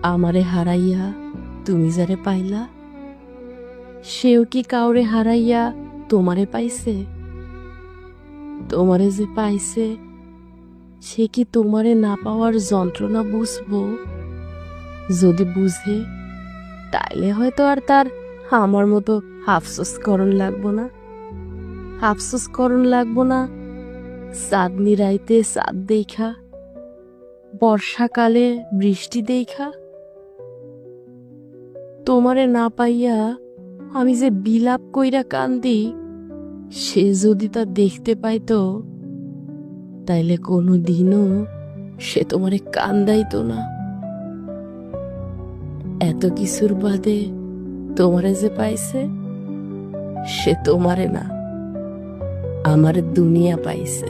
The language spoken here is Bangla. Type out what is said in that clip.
আমারে হারাইয়া তুমি যারে পাইলা, সেও কি কাউরে হারাইয়া তোমারে পাইছে? তোমারে যে পাইছে, সে কি তোমারে না পাওয়ার যন্ত্রণা বুঝবো? যদি বুঝে, তাইলে হয়তো আর তার আমার মতো আফসোস করণ লাগবো না। আফসোস করণ লাগবো না চাঁদনি রাইতে চাঁদ দেখা, বর্ষাকালে বৃষ্টি দেখা। তোমারে না পাইয়া আমি যে বিলাপ কইরা কান্দি, সে যদি তা দেখতে পাইতো, তাইলে কোনো দিনও সে তোমারে কান্দাইতো না। এত কিছুর বাদে তোমারে যে পাইছে, সে তোমারে না, আমার দুনিয়া পাইছে।